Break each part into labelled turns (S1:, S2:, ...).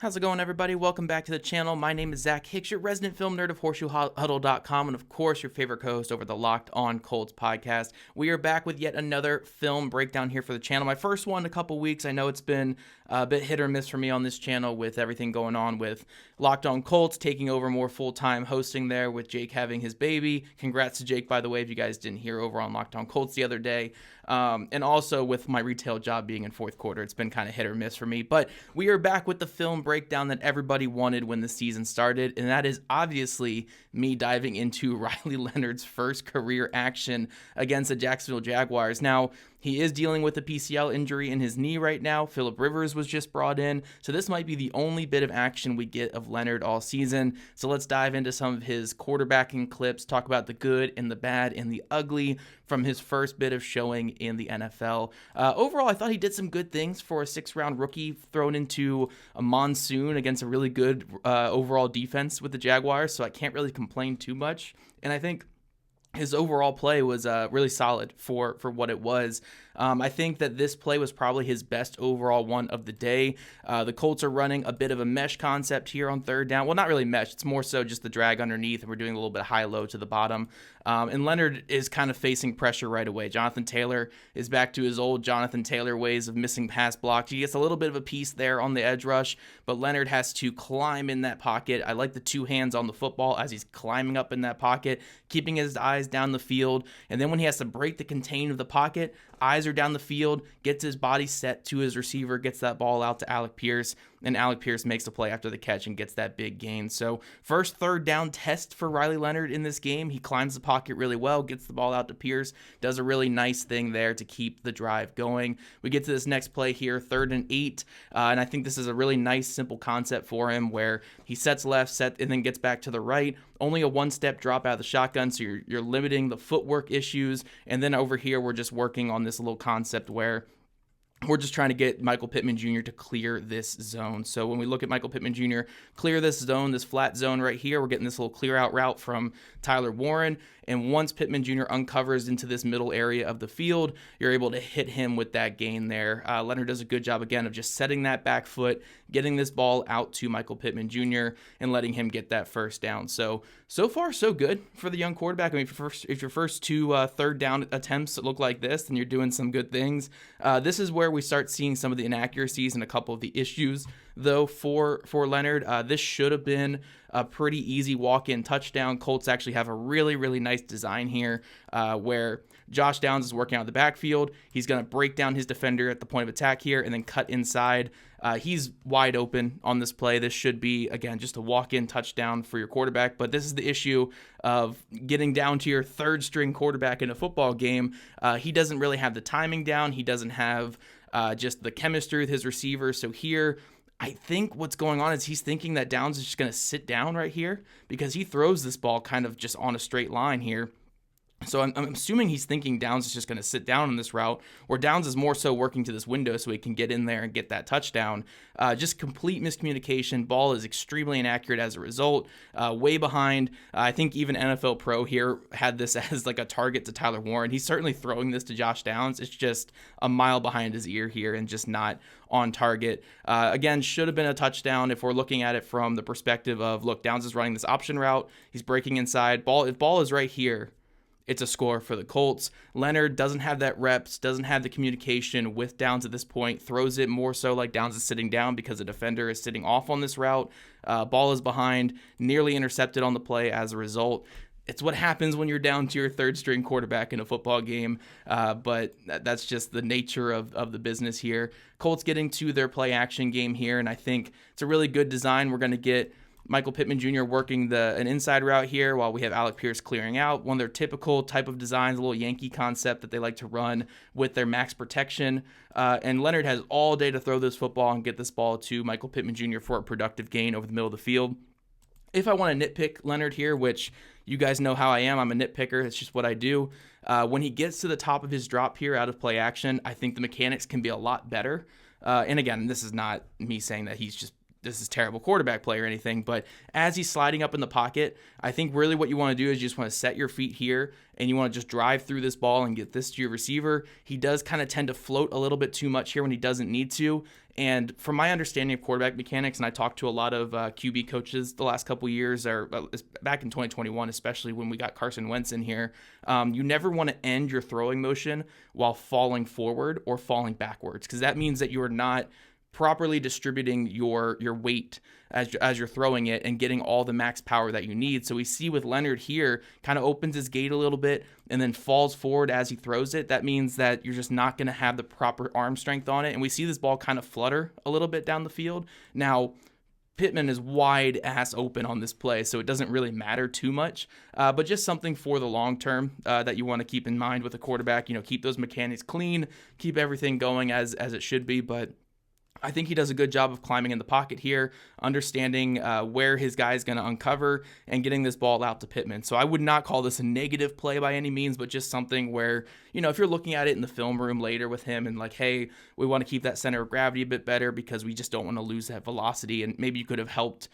S1: How's it going, everybody? Welcome back to the channel. My name is Zach Hicks, your resident film nerd of HorseshoeHuddle.com, and of course, your favorite co-host over the Locked On Colts podcast. We are back with yet another film breakdown here for the channel. My first one in a couple weeks. I know it's been a bit hit or miss for me on this channel with everything going on with Locked On Colts, taking over more full-time hosting there with Jake having his baby. Congrats to Jake, by the way, if you guys didn't hear over on Locked On Colts the other day. And also with my retail job being in fourth quarter, it's been kind of hit or miss for me. But we are back with the film breakdown that everybody wanted when the season started, and that is obviously me diving into Riley Leonard's first career action against the Jacksonville Jaguars. Now, he is dealing with a PCL injury in his knee right now. Phillip Rivers was just brought in, so this might be the only bit of action we get of Leonard all season. So let's dive into some of his quarterbacking clips, talk about the good and the bad and the ugly from his first bit of showing in the NFL. Overall, I thought he did some good things for a sixth-round rookie thrown into a monsoon against a really good overall defense with the Jaguars, so I can't really complain too much. And I think his overall play was really solid for what it was. I think that this play was probably his best overall one of the day. The Colts are running a bit of a mesh concept here on third down. Well, not really mesh. It's more so just the drag underneath, and we're doing a little bit of high-low to the bottom. And Leonard is kind of facing pressure right away. Jonathan Taylor is back to his old Jonathan Taylor ways of missing pass blocks. He gets a little bit of a piece there on the edge rush, but Leonard has to climb in that pocket. I like the two hands on the football as he's climbing up in that pocket, keeping his eyes down the field. And then when he has to break the contain of the pocket, eyes are down the field, gets his body set to his receiver, gets that ball out to Alec Pierce, and Alec Pierce makes the play after the catch and gets that big gain. So first third down test for Riley Leonard in this game. He climbs the pocket really well, gets the ball out to Pierce, does a really nice thing there to keep the drive going. We get to this next play here, 3rd and 8, and I think this is a really nice, simple concept for him where he sets left, and then gets back to the right. Only a one-step drop out of the shotgun, so you're limiting the footwork issues. And then over here, we're just working on this little concept where we're just trying to get Michael Pittman Jr. to clear this zone. So when we look at Michael Pittman Jr. clear this zone, this flat zone right here, we're getting this little clear out route from Tyler Warren. And once Pittman Jr. uncovers into this middle area of the field, you're able to hit him with that gain there. Leonard does a good job, again, of just setting that back foot, getting this ball out to Michael Pittman Jr. and letting him get that first down. So far, so good for the young quarterback. I mean, if your first two third down attempts look like this, then you're doing some good things. This is where we start seeing some of the inaccuracies and a couple of the issues, though, for Leonard. This should have been a pretty easy walk-in touchdown. Colts actually have a really, really nice design here where Josh Downs is working out the backfield. He's going to break down his defender at the point of attack here and then cut inside. He's wide open on this play. This should be, again, just a walk-in touchdown for your quarterback. But this is the issue of getting down to your third-string quarterback in a football game. He doesn't really have the timing down. He doesn't have just the chemistry with his receivers. So here, I think what's going on is he's thinking that Downs is just going to sit down right here because he throws this ball kind of just on a straight line here. So I'm assuming he's thinking Downs is just going to sit down on this route, where Downs is more so working to this window so he can get in there and get that touchdown. Just complete miscommunication. Ball is extremely inaccurate as a result. Way behind. I think even NFL Pro here had this as like a target to Tyler Warren. He's certainly throwing this to Josh Downs. It's just a mile behind his ear here and just not on target. Again, should have been a touchdown if we're looking at it from the perspective of, look, Downs is running this option route. He's breaking inside. If ball is right here, it's a score for the Colts. Leonard doesn't have that reps, doesn't have the communication with Downs at this point, throws it more so like Downs is sitting down because the defender is sitting off on this route. Ball is behind, nearly intercepted on the play as a result. It's what happens when you're down to your third-string quarterback in a football game, but that's just the nature of the business here. Colts getting to their play-action game here, and I think it's a really good design. We're going to get Michael Pittman Jr. working an inside route here while we have Alec Pierce clearing out. One of their typical type of designs, a little Yankee concept that they like to run with their max protection. And Leonard has all day to throw this football and get this ball to Michael Pittman Jr. for a productive gain over the middle of the field. If I want to nitpick Leonard here, which you guys know how I am, I'm a nitpicker. It's just what I do. When he gets to the top of his drop here out of play action, I think the mechanics can be a lot better. And again, this is not me saying that this is terrible quarterback play or anything, but as he's sliding up in the pocket, I think really what you want to do is you just want to set your feet here and you want to just drive through this ball and get this to your receiver. He does kind of tend to float a little bit too much here when he doesn't need to, And from my understanding of quarterback mechanics, and I talked to a lot of QB coaches the last couple of years, or back in 2021, especially when we got Carson Wentz in here, you never want to end your throwing motion while falling forward or falling backwards, because that means that you are not properly distributing your weight as you're throwing it and getting all the max power that you need. So we see with Leonard here, kind of opens his gait a little bit and then falls forward as he throws it. That means that you're just not going to have the proper arm strength on it. And we see this ball kind of flutter a little bit down the field. Now, Pittman is wide ass open on this play, so it doesn't really matter too much, but just something for the long term that you want to keep in mind with a quarterback. Keep those mechanics clean, keep everything going as it should be. But I think he does a good job of climbing in the pocket here, understanding where his guy is going to uncover and getting this ball out to Pittman. So I would not call this a negative play by any means, but just something where, if you're looking at it in the film room later with him and like, hey, we want to keep that center of gravity a bit better because we just don't want to lose that velocity. And maybe you could have helped,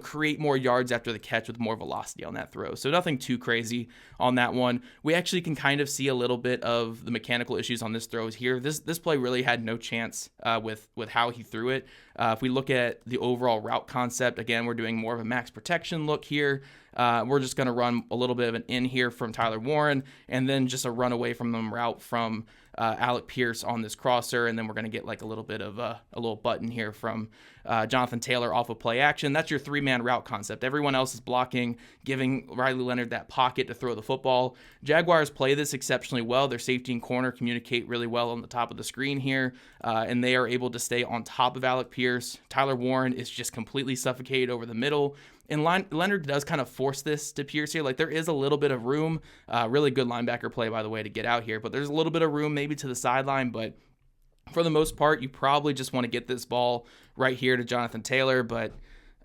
S1: create more yards after the catch with more velocity on that throw. So nothing too crazy on that one. We actually can kind of see a little bit of the mechanical issues on this throw here. This play really had no chance with how he threw it. If we look at the overall route concept, again, we're doing more of a max protection look here. We're just going to run a little bit of an in here from Tyler Warren and then just a run away from them route from Alec Pierce on this crosser. And then we're going to get like a little bit of a little button here from Jonathan Taylor off of play action. That's your 3-man route concept. Everyone else is blocking, giving Riley Leonard that pocket to throw the football. Jaguars play this exceptionally well. Their safety and corner communicate really well on the top of the screen here, and they are able to stay on top of Alec Pierce. Tyler Warren is just completely suffocated over the middle. And Leonard does kind of force this to Pierce here. Like, there is a little bit of room. Really good linebacker play, by the way, to get out here. But there's a little bit of room maybe to the sideline. But for the most part, you probably just want to get this ball right here to Jonathan Taylor. But,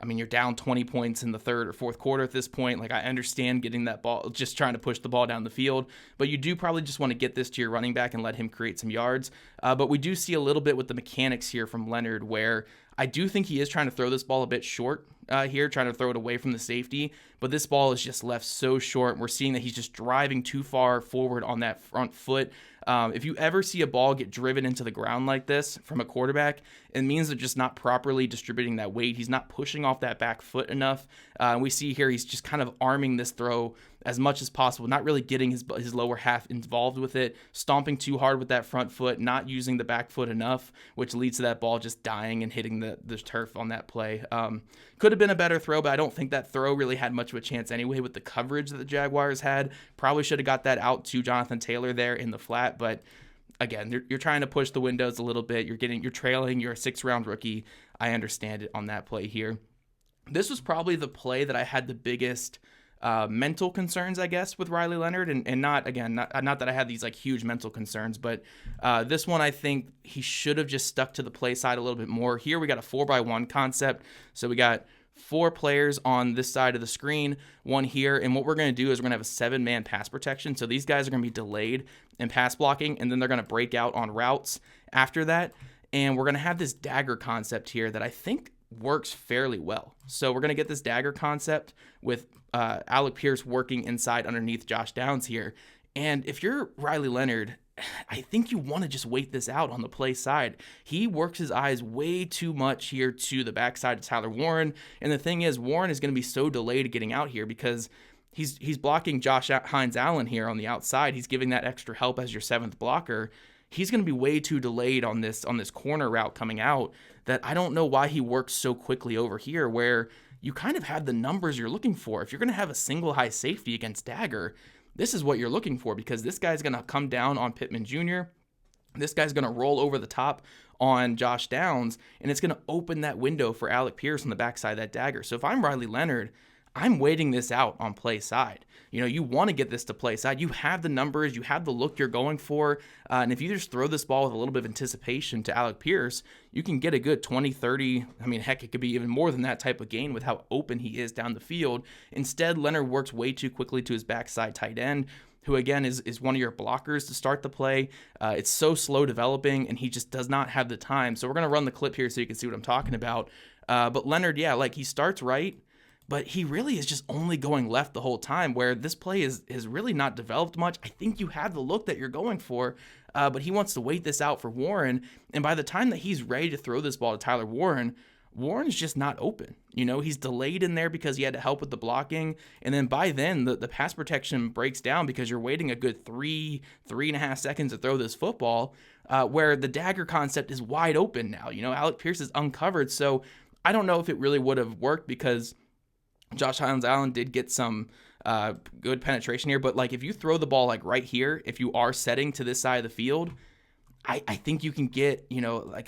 S1: I mean, you're down 20 points in the third or fourth quarter at this point. Like, I understand getting that ball, just trying to push the ball down the field. But you do probably just want to get this to your running back and let him create some yards. But we do see a little bit with the mechanics here from Leonard where I do think he is trying to throw this ball a bit short here, trying to throw it away from the safety. But this ball is just left so short. We're seeing that he's just driving too far forward on that front foot. If you ever see a ball get driven into the ground like this from a quarterback, it means they're just not properly distributing that weight. He's not pushing off that back foot enough. We see here he's just kind of arming this throw as much as possible, not really getting his lower half involved with it, stomping too hard with that front foot, not using the back foot enough, which leads to that ball just dying and hitting the turf on that play. Could have been a better throw, but I don't think that throw really had much of a chance anyway with the coverage that the Jaguars had. Probably should have got that out to Jonathan Taylor there in the flat, but again, you're trying to push the windows a little bit. You're trailing. You're a 6th-round rookie. I understand it on that play here. This was probably the play that I had the biggest mental concerns, I guess, with Riley Leonard, and not that I had these like huge mental concerns, but this one I think he should have just stuck to the play side a little bit more. Here we got a 4x1 concept, so we got 4 players on this side of the screen, 1 here, and what we're going to do is we're going to have a 7-man pass protection. So these guys are going to be delayed in pass blocking, and then they're going to break out on routes after that, and we're going to have this dagger concept here that I think works fairly well. So we're going to get this dagger concept with Alec Pierce working inside underneath Josh Downs here. And if you're Riley Leonard, I think you want to just wait this out on the play side. He works his eyes way too much here to the backside of Tyler Warren. And the thing is, Warren is going to be so delayed getting out here because he's blocking Josh Hines Allen here on the outside. He's giving that extra help as your 7th blocker. He's going to be way too delayed on this corner route coming out that I don't know why he works so quickly over here where you kind of have the numbers you're looking for. If you're going to have a single high safety against dagger, this is what you're looking for because this guy's going to come down on Pittman Jr. This guy's going to roll over the top on Josh Downs, and it's going to open that window for Alec Pierce on the backside of that dagger. So if I'm Riley Leonard, I'm waiting this out on play side. You want to get this to play side. You have the numbers. You have the look you're going for. And if you just throw this ball with a little bit of anticipation to Alec Pierce, you can get a good 20, 30. I mean, heck, it could be even more than that type of gain with how open he is down the field. Instead, Leonard works way too quickly to his backside tight end, who again is one of your blockers to start the play. It's so slow developing, and he just does not have the time. So we're going to run the clip here so you can see what I'm talking about. But Leonard, he starts right. but he really is just only going left the whole time, where this play is really not developed much. I think you have the look that you're going for, but he wants to wait this out for Warren, and by the time that he's ready to throw this ball to Tyler Warren, Warren's just not open. He's delayed in there because he had to help with the blocking. And then by then, the pass protection breaks down because you're waiting a good 3.5 seconds to throw this football, where the dagger concept is wide open now. Alec Pierce is uncovered. So I don't know if it really would have worked because Josh Allen did get some good penetration here. But if you throw the ball right here, if you are setting to this side of the field, I think you can get, I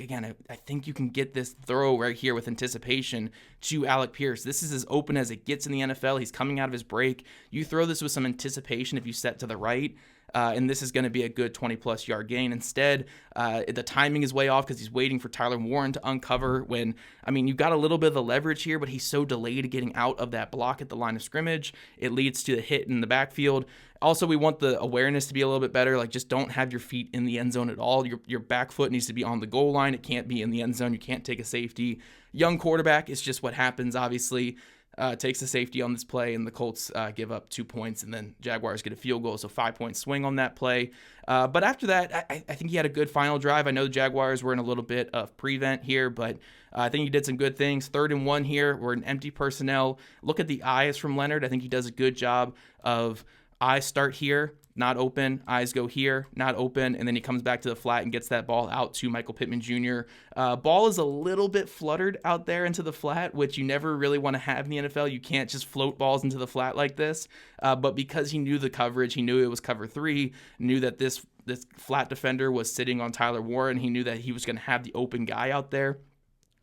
S1: think you can get this throw right here with anticipation to Alec Pierce. This is as open as it gets in the NFL. He's coming out of his break. You throw this with some anticipation if you set to the right, and this is going to be a good 20-plus yard gain. Instead, the timing is way off because he's waiting for Tyler Warren to uncover when, you've got a little bit of the leverage here, but he's so delayed getting out of that block at the line of scrimmage. It leads to the hit in the backfield. Also, we want the awareness to be a little bit better. Just don't have your feet in the end zone at all. Your back foot needs to be on the goal line. It can't be in the end zone. You can't take a safety. Young quarterback is just what happens, obviously. Takes a safety on this play, and the Colts give up 2 points, and then Jaguars get a field goal, so 5-point swing on that play. But after that, I think he had a good final drive. I know the Jaguars were in a little bit of prevent here, but I think he did some good things. 3rd and 1 here. We're in empty personnel. Look at the eyes from Leonard. I think he does a good job of eyes start here, not open. Eyes go here, not open. And then he comes back to the flat and gets that ball out to Michael Pittman Jr. Ball is a little bit fluttered out there into the flat, which you never really want to have in the NFL. You can't just float balls into the flat like this. But because he knew the coverage, he knew it was cover 3, knew that this flat defender was sitting on Tyler Warren. He knew that he was going to have the open guy out there.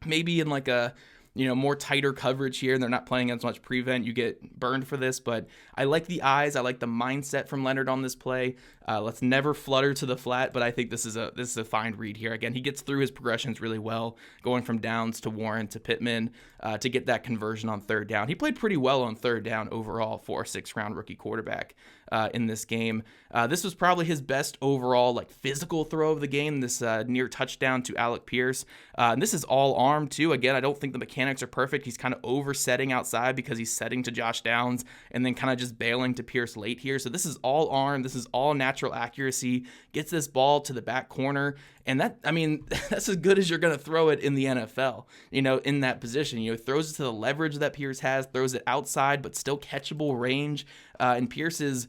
S1: Maybe in a more tighter coverage here, and they're not playing as much prevent, you get burned for this. But I like the eyes. I like the mindset from Leonard on this play. Let's never flutter to the flat, but I think this is a fine read here. Again, he gets through his progressions really well, going from downs to Warren to Pittman to get that conversion on 3rd down. He played pretty well on 3rd down overall for a 6th-round rookie quarterback in this game. This was probably his best overall physical throw of the game, this near touchdown to Alec Pierce. And this is all arm too. Again, I don't think the mechanics are perfect. He's kind of oversetting outside because he's setting to Josh Downs and then kind of just bailing to Pierce late here. So this is all arm. This is all natural accuracy. Gets this ball to the back corner. And that's as good as you're going to throw it in the NFL, in that position. Throws it to the leverage that Pierce has, throws it outside, but still catchable range. And Pierce is,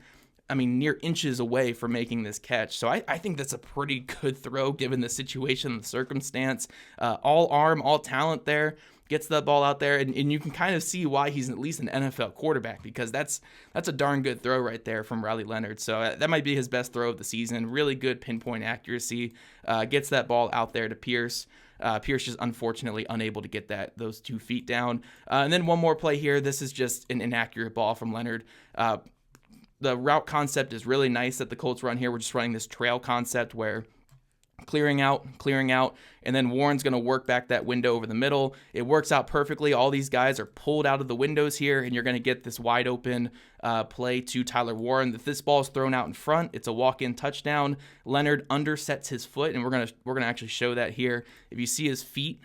S1: near inches away from making this catch. So I think that's a pretty good throw given the situation, the circumstance. All arm, all talent there. Gets that ball out there, and you can kind of see why he's at least an NFL quarterback, because that's a darn good throw right there from Riley Leonard. So that might be his best throw of the season. Really good pinpoint accuracy. Gets that ball out there to Pierce. Pierce just unfortunately unable to get those 2 feet down. And then one more play here. This is just an inaccurate ball from Leonard. The route concept is really nice that the Colts run here. We're just running this trail concept where clearing out, and then Warren's going to work back that window over the middle. It works out perfectly. All these guys are pulled out of the windows here, and you're going to get this wide open play to Tyler Warren. If this ball is thrown out in front, it's a walk-in touchdown. Leonard undersets his foot, and we're gonna actually show that here. If you see his feet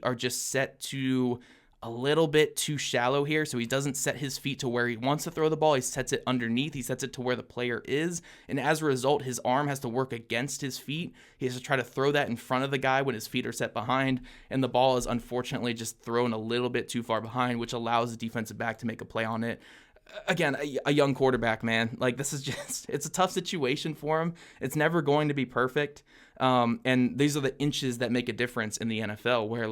S1: are just set to a little bit too shallow here, so he doesn't set his feet to where he wants to throw the ball. He sets it underneath. He sets it to where the player is, and as a result, his arm has to work against his feet. He has to try to throw that in front of the guy when his feet are set behind, and the ball is unfortunately just thrown a little bit too far behind, which allows the defensive back to make a play on it. Again, a young quarterback, man. This is just, it's a tough situation for him. It's never going to be perfect. And these are the inches that make a difference in the NFL, where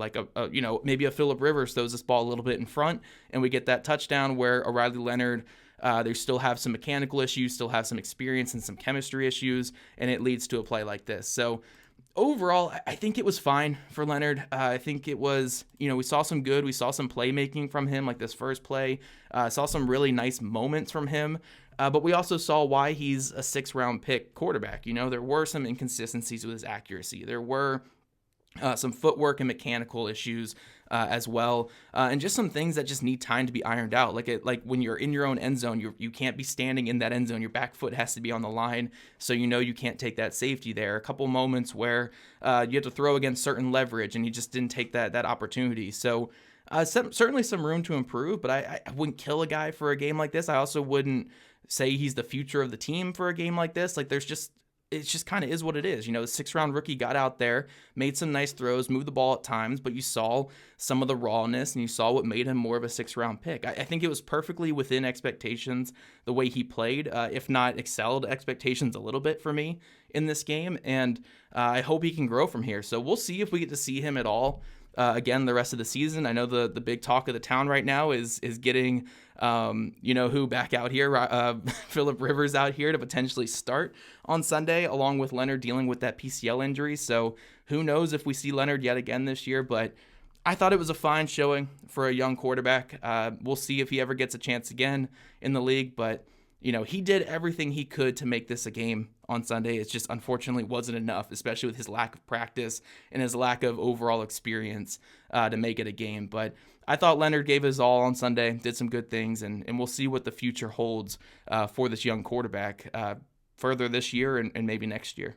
S1: maybe a Phillip Rivers throws this ball a little bit in front and we get that touchdown, where a Riley Leonard, they still have some mechanical issues, still have some experience and some chemistry issues, and it leads to a play like this. So overall, I think it was fine for Leonard. I think it was, we saw some playmaking from him, like this first play. Saw some really nice moments from him. But we also saw why he's a 6th-round pick quarterback. There were some inconsistencies with his accuracy. There were some footwork and mechanical issues as well, and just some things that just need time to be ironed out. Like when you're in your own end zone, you can't be standing in that end zone. Your back foot has to be on the line, so you can't take that safety there. A couple moments where you have to throw against certain leverage, and he just didn't take that opportunity. So Certainly some room to improve, but I wouldn't kill a guy for a game like this. I also wouldn't say he's the future of the team for a game like this. Like it just kind of is what it is. The 6th-round rookie got out there, made some nice throws, moved the ball at times, but you saw some of the rawness and you saw what made him more of a 6th-round pick. I think it was perfectly within expectations the way he played, if not excelled expectations a little bit for me in this game. And I hope he can grow from here. So we'll see if we get to see him at all again the rest of the season. I know the big talk of the town right now is getting who back out here, Phillip Rivers out here to potentially start on Sunday, along with Leonard dealing with that PCL injury. So who knows if we see Leonard yet again this year, but I thought it was a fine showing for a young quarterback. We'll see if he ever gets a chance again in the league, but he did everything he could to make this a game on Sunday. It just unfortunately wasn't enough, especially with his lack of practice and his lack of overall experience to make it a game. But I thought Leonard gave his all on Sunday, did some good things, and we'll see what the future holds for this young quarterback further this year and maybe next year.